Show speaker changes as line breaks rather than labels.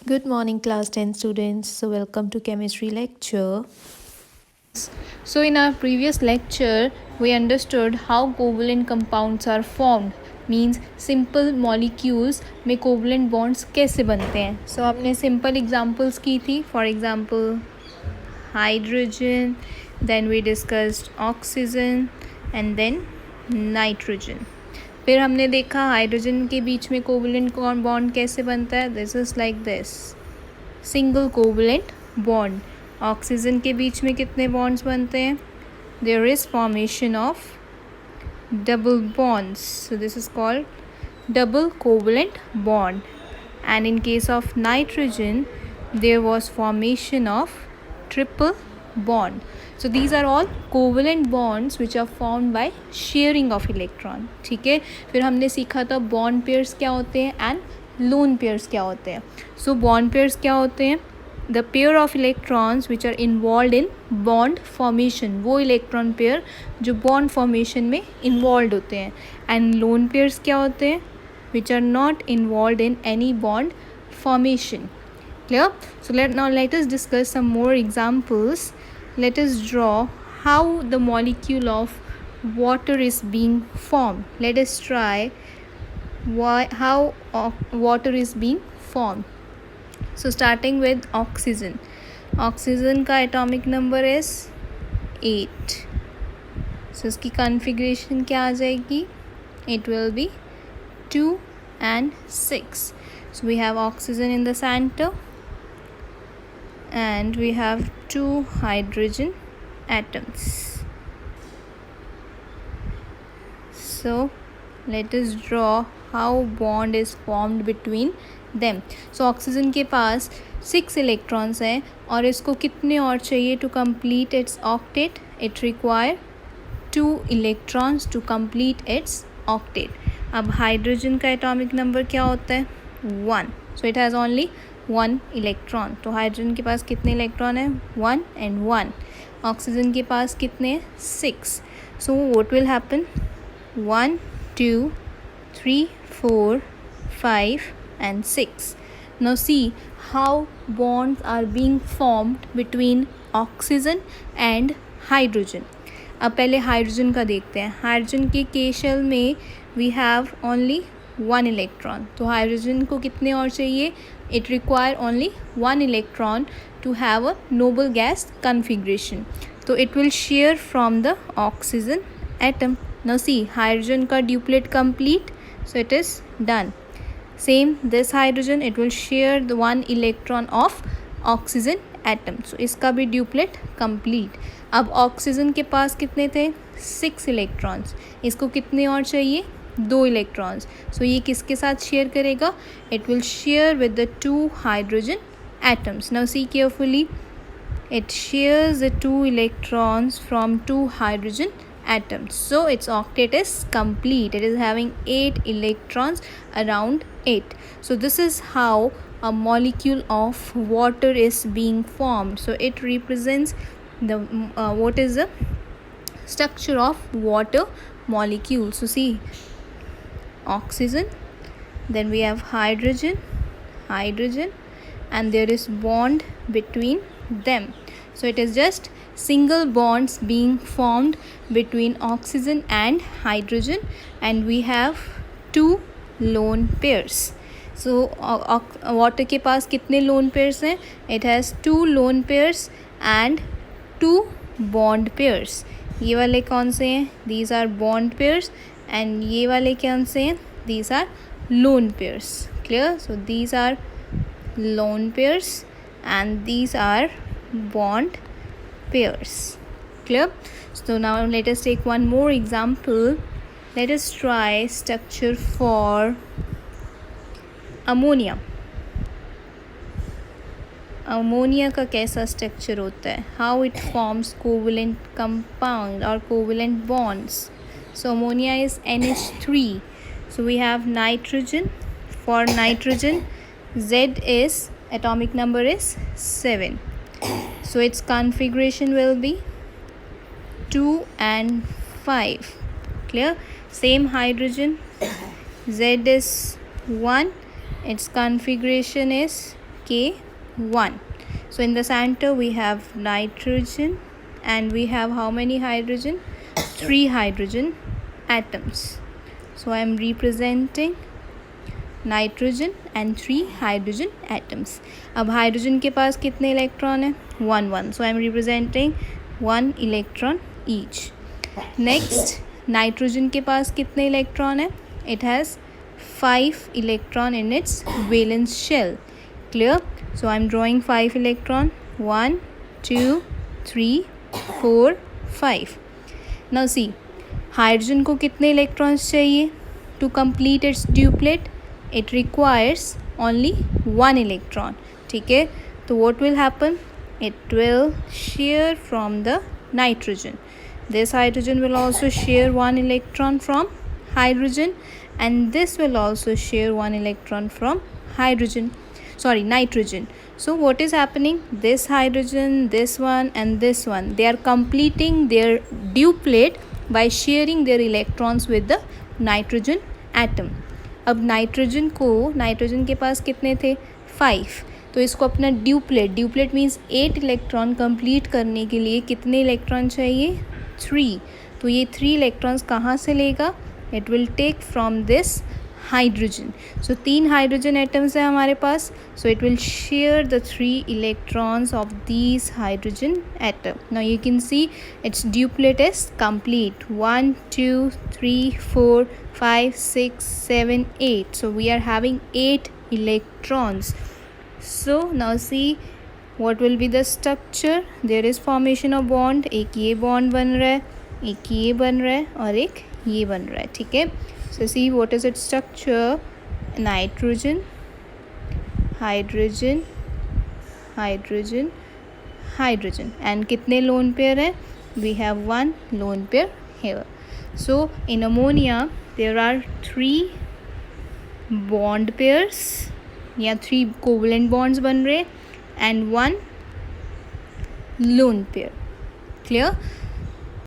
Good morning, class 10 students. So, welcome to chemistry lecture.
So in our previous lecture, we understood how covalent compounds are formed. Means simple molecules में covalent bonds कैसे बनते हैं. So आपने simple examples की थी. For example, hydrogen, then we discussed oxygen and then nitrogen. फिर हमने देखा हाइड्रोजन के बीच में कोवलेंट बॉन्ड कैसे बनता है. This is like this, single covalent bond. Oxygen के बीच में कितने बॉन्ड्स बनते हैं. There is formation of double bonds. So this is called double covalent bond. And in case of nitrogen there was formation of triple bond. So these are all covalent bonds which are formed by sharing of electron. ठीक है. फिर हमने सीखा था bond pairs क्या होते हैं and lone pairs क्या होते हैं. So bond pairs क्या होते हैं. The pair of electrons which are involved in bond formation. वो electron pair जो bond formation में involved होते हैं. And lone pairs क्या होते हैं. Which are not involved in any bond formation. Clear? So let us discuss some more examples. Let us draw how the molecule of water is being formed. Let us try how water is being formed. So starting with oxygen. Oxygen का atomic number is 8. So इसकी configuration क्या आ जाएगी. It will be 2 and 6. So we have oxygen in the center and we have 2 hydrogen atoms. So let us draw how bond is formed between them. So oxygen के पास 6 electrons हैं और इसको कितने और चाहिए to complete its octet. It require 2 electrons to complete its octet. अब hydrogen का atomic number क्या होता है. 1. So it has only 1 electron. तो हाइड्रोजन के पास कितने इलेक्ट्रॉन है. 1 and 1. ऑक्सीजन के पास कितने 6. So what will happen. 1 2 3 4 5 and 6. Now see how bonds are being formed between oxygen and hydrogen. अब पहले हाइड्रोजन का देखते हैं. हाइड्रोजन के K शेल में we have only 1 इलेक्ट्रॉन. तो हाइड्रोजन को कितने और चाहिए. It require only 1 electron to have a noble gas configuration. So it will share from the oxygen atom. Now see hydrogen का duplet complete. So it is done. Same this hydrogen, it will share the 1 electron of oxygen atom. So इसका भी duplet complete. अब oxygen के पास कितने थे 6 electrons. इसको कितने और चाहिए 2 इलेक्ट्रॉन्स. सो ये किसके साथ शेयर करेगा. It will share with the 2 hydrogen atoms. Now see carefully. It shares the 2 electrons from 2 hydrogen atoms. So its octet is complete. It is having 8 electrons around 8. So this is how a molecule of water is being formed. So it represents the what is the structure of water molecule. So see oxygen, then we have hydrogen, and there is bond between them. So it is just single bonds being formed between oxygen and hydrogen, and we have 2 lone pairs. So water के पास कितने lone pairs हैं. It has 2 lone pairs and 2 bond pairs. ये वाले कौन से हैं. These are bond pairs. And ये वाले कौन से हैं. These are lone pairs. Clear. So these are lone pairs and these are bond pairs. Clear. So now let us take one more example. Let us try structure for ammonia. Ammonia का कैसा structure होता है. How it forms covalent compound और covalent bonds. So ammonia is NH3. So we have nitrogen. For nitrogen, Z is atomic number is 7. So its configuration will be 2 and 5. Clear. Same hydrogen. Z is 1. Its configuration is K1. So in the center we have nitrogen, and we have how many hydrogen? 3 hydrogen atoms. So I am representing nitrogen and 3 hydrogen atoms. अब hydrogen के पास कितने electron है? 1 so I am representing 1 electron each. Next nitrogen के पास कितने electron है? It has 5 electron in its valence shell. Clear? So I am drawing 5 electron. 1 2 3 4 5. Now see, hydrogen को कितने इलेक्ट्रॉन्स चाहिए to complete its duplet? It requires only 1 electron. ठीक है, तो what will happen? It will share from the nitrogen. This hydrogen will also share 1 electron from hydrogen, and this will also share 1 electron from nitrogen. So what is happening? This hydrogen, this one and this one, they are completing their duplet by sharing their electrons with the nitrogen atom. अब nitrogen के पास कितने थे? 5. तो इसको अपना duplet means 8 electron complete करने के लिए कितने इलेक्ट्रॉन चाहिए? 3. तो ये 3 इलेक्ट्रॉन्स कहाँ से लेगा? It will take from this hydrogen. So 3 hydrogen atoms है हमारे पास. So it will share the 3 electrons of these hydrogen atom. Now you can see its duplet is complete. 1 2 3 4 5 6 7 8. So we are having 8 electrons. So now see what will be the structure. There is formation of bond. एक ये bond बन रहा है, एक ये बन रहा है और एक ये बन रहा है. ठीक है. So see what is its structure? Nitrogen, hydrogen, hydrogen, hydrogen. And कितने lone pair है? We have 1 lone pair here. So in ammonia there are 3 bond pairs या 3 covalent bonds बन रहे and 1 lone pair. Clear?